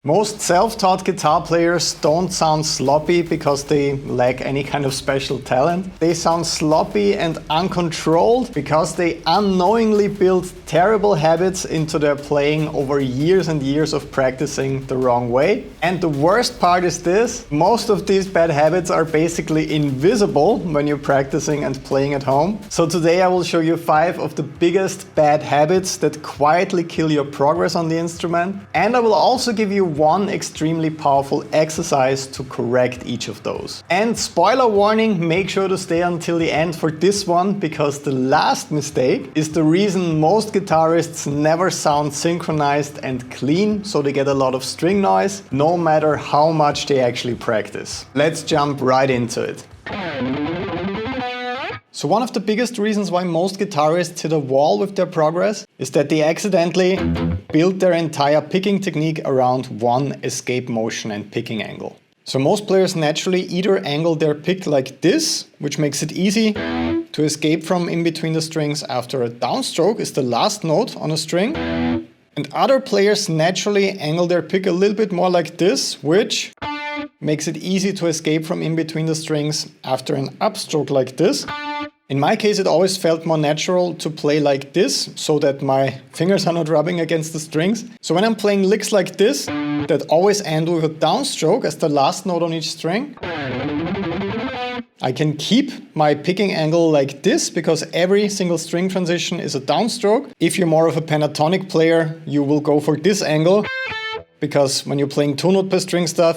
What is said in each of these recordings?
Most self-taught guitar players don't sound sloppy because they lack any kind of special talent. They sound sloppy and uncontrolled because they unknowingly build terrible habits into their playing over years and years of practicing the wrong way. And the worst part is this: most of these bad habits are basically invisible when you're practicing and playing at home. So today I will show you 5 of the biggest bad habits that quietly kill your progress on the instrument. And I will also give you one extremely powerful exercise to correct each of those. And spoiler warning, make sure to stay until the end for this one, because the last mistake is the reason most guitarists never sound synchronized and clean, so they get a lot of string noise, no matter how much they actually practice. Let's jump right into it. So one of the biggest reasons why most guitarists hit a wall with their progress is that they accidentally build their entire picking technique around one escape motion and picking angle. So most players naturally either angle their pick like this, which makes it easy to escape from in between the strings after a downstroke is the last note on a string. And other players naturally angle their pick a little bit more like this, which makes it easy to escape from in between the strings after an upstroke like this. In my case, it always felt more natural to play like this, so that my fingers are not rubbing against the strings. So when I'm playing licks like this, that always end with a downstroke as the last note on each string, I can keep my picking angle like this, because every single string transition is a downstroke. If you're more of a pentatonic player, you will go for this angle, because when you're playing 2-note per string stuff,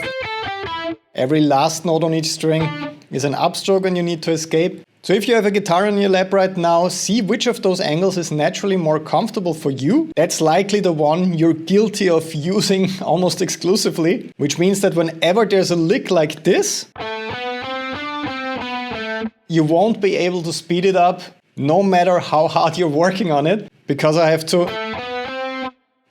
every last note on each string is an upstroke and you need to escape. So if you have a guitar on your lap right now, see which of those angles is naturally more comfortable for you. That's likely the one you're guilty of using almost exclusively, which means that whenever there's a lick like this, you won't be able to speed it up no matter how hard you're working on it, because I have to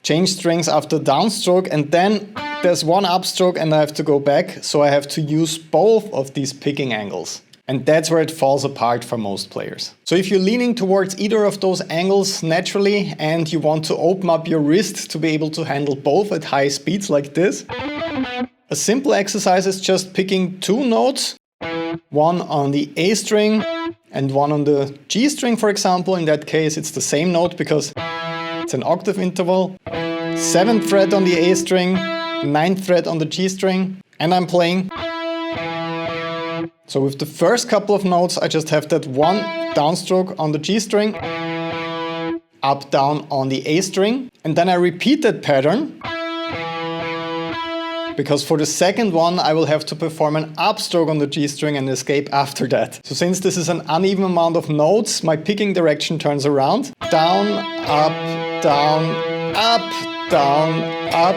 change strings after downstroke, and then there's one upstroke and I have to go back, so I have to use both of these picking angles. And that's where it falls apart for most players. So if you're leaning towards either of those angles naturally and you want to open up your wrist to be able to handle both at high speeds like this, a simple exercise is just picking 2 notes, one on the A string and one on the G string, for example. In that case, it's the same note because it's an octave interval. 7th fret on the A string, 9th fret on the G string, and I'm playing. So with the first couple of notes, I just have that one downstroke on the G string, up, down on the A string, and then I repeat that pattern, because for the second one I will have to perform an upstroke on the G string and escape after that. So since this is an uneven amount of notes, my picking direction turns around. Down, up, down, up, down, up,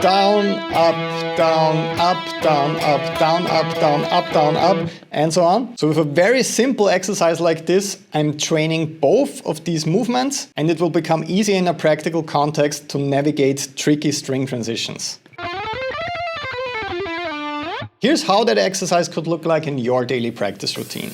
down, up, down, up, down, up, down, up, down, up, down, up, and so on. So with a very simple exercise like this, I'm training both of these movements, and it will become easier in a practical context to navigate tricky string transitions. Here's how that exercise could look like in your daily practice routine.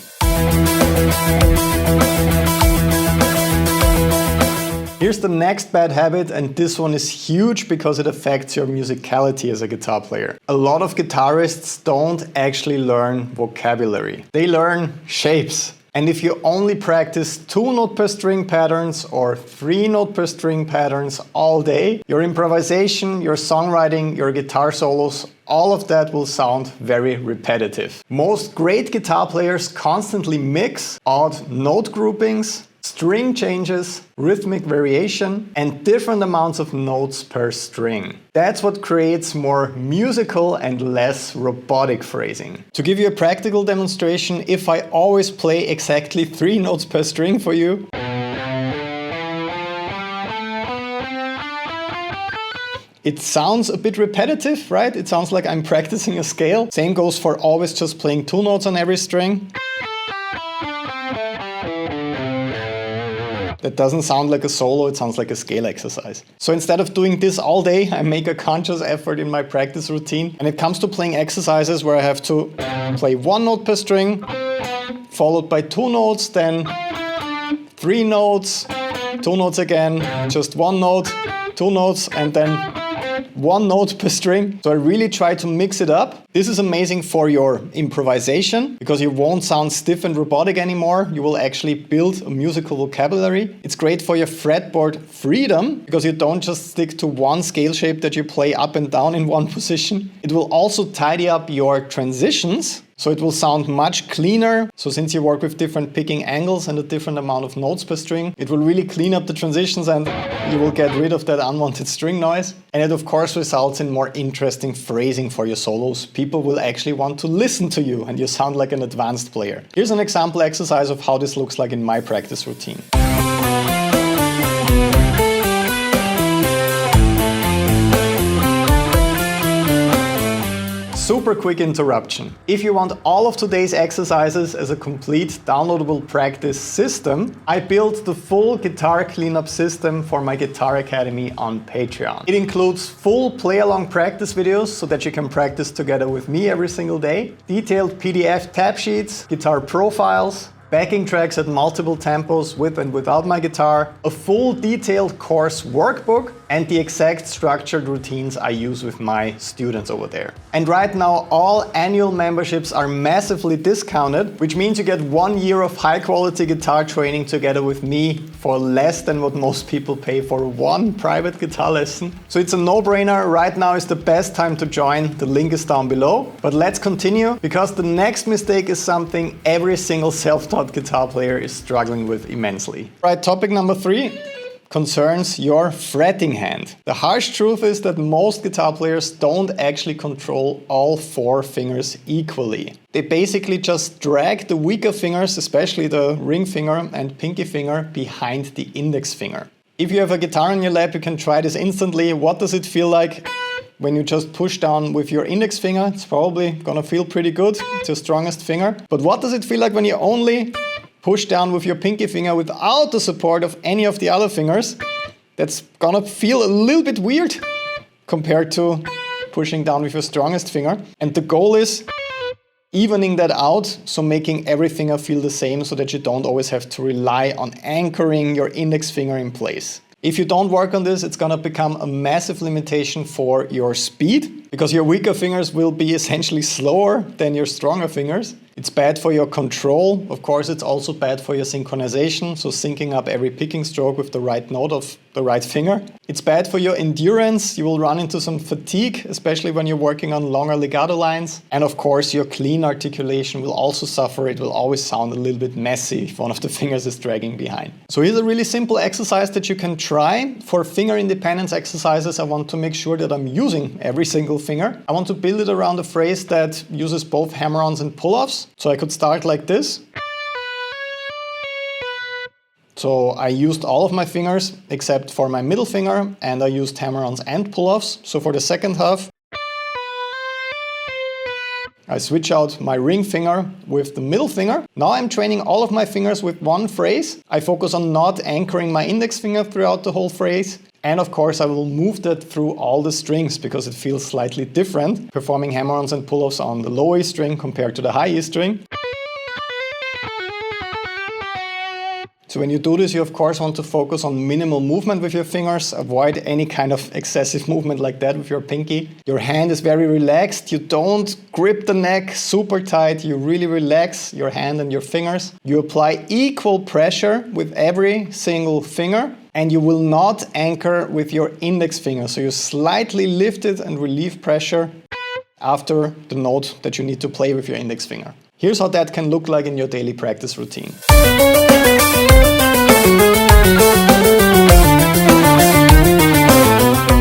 Here's the next bad habit, and this one is huge because it affects your musicality as a guitar player. A lot of guitarists don't actually learn vocabulary. They learn shapes. And if you only practice 2-note per string patterns or 3-note per string patterns all day, your improvisation, your songwriting, your guitar solos, all of that will sound very repetitive. Most great guitar players constantly mix odd note groupings, string changes, rhythmic variation, and different amounts of notes per string. That's what creates more musical and less robotic phrasing. To give you a practical demonstration, if I always play exactly 3 notes per string for you, it sounds a bit repetitive, right? It sounds like I'm practicing a scale. Same goes for always just playing 2 notes on every string. That doesn't sound like a solo, it sounds like a scale exercise. So instead of doing this all day, I make a conscious effort in my practice routine. And it comes to playing exercises where I have to play 1 note per string, followed by 2 notes, then 3 notes, 2 notes again, just 1 note, 2 notes, and then one note per string. So I really try to mix it up. This is amazing for your improvisation because you won't sound stiff and robotic anymore. You will actually build a musical vocabulary. It's great for your fretboard freedom because you don't just stick to one scale shape that you play up and down in one position. It will also tidy up your transitions. So it will sound much cleaner. So since you work with different picking angles and a different amount of notes per string, it will really clean up the transitions and you will get rid of that unwanted string noise. And it of course results in more interesting phrasing for your solos. People will actually want to listen to you and you sound like an advanced player. Here's an example exercise of how this looks like in my practice routine. Super quick interruption. If you want all of today's exercises as a complete downloadable practice system, I built the full guitar cleanup system for my Guitar Academy on Patreon. It includes full play-along practice videos so that you can practice together with me every single day, detailed PDF tab sheets, guitar profiles, backing tracks at multiple tempos with and without my guitar, a full detailed course workbook, and the exact structured routines I use with my students over there. And right now, all annual memberships are massively discounted, which means you get 1 year of high quality guitar training together with me for less than what most people pay for one private guitar lesson. So it's a no-brainer. Right now is the best time to join. The link is down below. But let's continue because the next mistake is something every single self-taught guitar player is struggling with immensely. Right, topic number 3 concerns your fretting hand. The harsh truth is that most guitar players don't actually control all 4 fingers equally. They basically just drag the weaker fingers, especially the ring finger and pinky finger, behind the index finger. If you have a guitar in your lap, you can try this instantly. What does it feel like when you just push down with your index finger? It's probably gonna feel pretty good. It's your strongest finger. But what does it feel like when you only push down with your pinky finger without the support of any of the other fingers? That's gonna feel a little bit weird compared to pushing down with your strongest finger. And the goal is evening that out, so making every finger feel the same so that you don't always have to rely on anchoring your index finger in place. If you don't work on this, it's gonna become a massive limitation for your speed because your weaker fingers will be essentially slower than your stronger fingers. It's bad for your control. Of course, it's also bad for your synchronization, so syncing up every picking stroke with the right note of the right finger. It's bad for your endurance. You will run into some fatigue, especially when you're working on longer legato lines. And of course, your clean articulation will also suffer. It will always sound a little bit messy if one of the fingers is dragging behind. So here's a really simple exercise that you can try. For finger independence exercises, I want to make sure that I'm using every single finger. I want to build it around a phrase that uses both hammer-ons and pull-offs. So I could start like this. So I used all of my fingers except for my middle finger, and I used hammer-ons and pull-offs. So for the second half, I switch out my ring finger with the middle finger. Now I'm training all of my fingers with one phrase. I focus on not anchoring my index finger throughout the whole phrase. And of course I will move that through all the strings because it feels slightly different, performing hammer-ons and pull-offs on the low E string compared to the high E string. So when you do this, you of course want to focus on minimal movement with your fingers. Avoid any kind of excessive movement like that with your pinky. Your hand is very relaxed. You don't grip the neck super tight. You really relax your hand and your fingers. You apply equal pressure with every single finger. And you will not anchor with your index finger. So you slightly lift it and relieve pressure after the note that you need to play with your index finger. Here's how that can look like in your daily practice routine.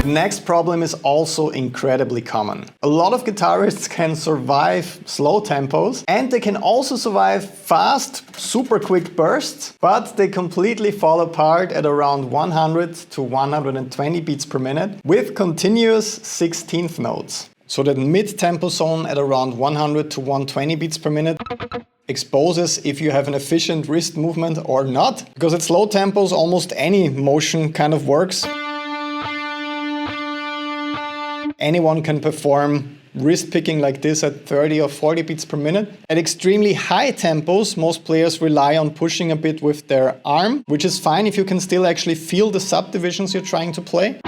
The next problem is also incredibly common. A lot of guitarists can survive slow tempos and they can also survive fast, super quick bursts, but they completely fall apart at around 100 to 120 beats per minute with continuous 16th notes. So that mid-tempo zone at around 100 to 120 beats per minute exposes if you have an efficient wrist movement or not, because at slow tempos almost any motion kind of works. Anyone can perform wrist picking like this at 30 or 40 beats per minute. At extremely high tempos, most players rely on pushing a bit with their arm, which is fine if you can still actually feel the subdivisions you're trying to play.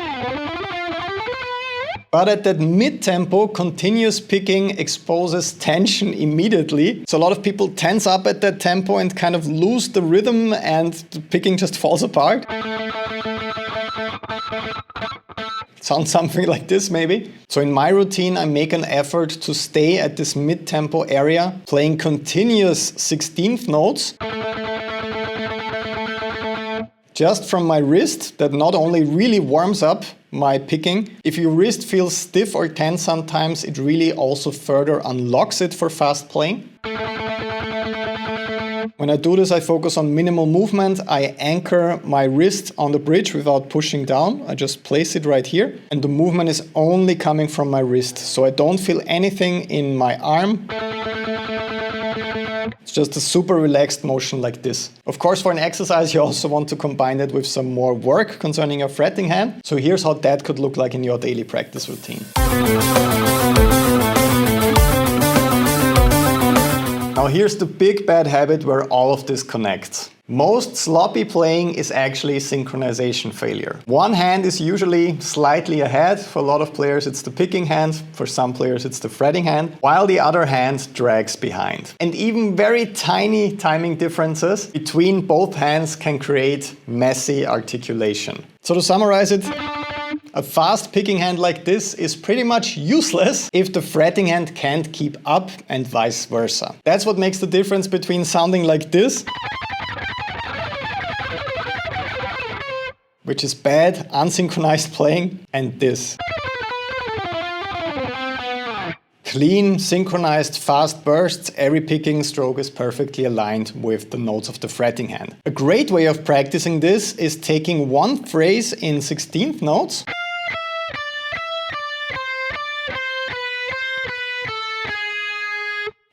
But at that mid-tempo, continuous picking exposes tension immediately. So a lot of people tense up at that tempo and kind of lose the rhythm and the picking just falls apart. Sounds something like this maybe. So in my routine, I make an effort to stay at this mid-tempo area, playing continuous 16th notes. Just from my wrist, that not only really warms up my picking. If your wrist feels stiff or tense sometimes, it really also further unlocks it for fast playing. When I do this, I focus on minimal movement. I anchor my wrist on the bridge without pushing down. I just place it right here. And the movement is only coming from my wrist. So I don't feel anything in my arm. It's just a super relaxed motion like this. Of course, for an exercise, you also want to combine it with some more work concerning your fretting hand. So here's how that could look like in your daily practice routine. Now here's the big bad habit where all of this connects. Most sloppy playing is actually synchronization failure. One hand is usually slightly ahead. For a lot of players it's the picking hand, for some players it's the fretting hand, while the other hand drags behind. And even very tiny timing differences between both hands can create messy articulation. So to summarize it, a fast picking hand like this is pretty much useless if the fretting hand can't keep up and vice versa. That's what makes the difference between sounding like this, which is bad, unsynchronized playing, and this. Clean, synchronized, fast bursts, every picking stroke is perfectly aligned with the notes of the fretting hand. A great way of practicing this is taking one phrase in 16th notes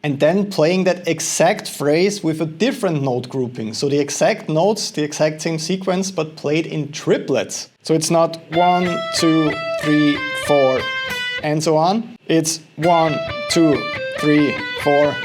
and then playing that exact phrase with a different note grouping. So the exact notes, the exact same sequence, but played in triplets. So it's not 1, 2, 3, 4, and so on. It's 1, 2, 3, 4.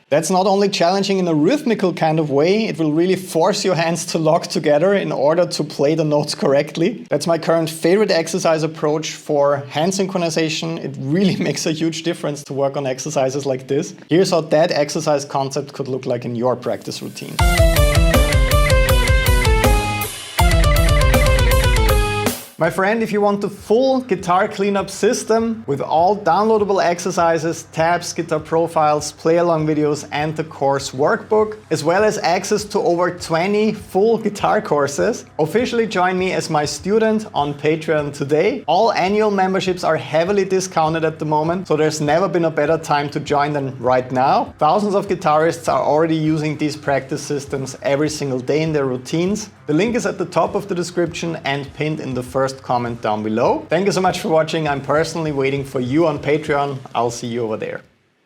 That's not only challenging in a rhythmical kind of way, it will really force your hands to lock together in order to play the notes correctly. That's my current favorite exercise approach for hand synchronization. It really makes a huge difference to work on exercises like this. Here's how that exercise concept could look like in your practice routine. My friend, if you want the full guitar cleanup system with all downloadable exercises, tabs, guitar profiles, play-along videos and the course workbook, as well as access to over 20 full guitar courses, officially join me as my student on Patreon today. All annual memberships are heavily discounted at the moment, so there's never been a better time to join than right now. Thousands of guitarists are already using these practice systems every single day in their routines. The link is at the top of the description and pinned in the first comment down below. Thank you so much for watching. I'm personally waiting for you on Patreon. I'll see you over there.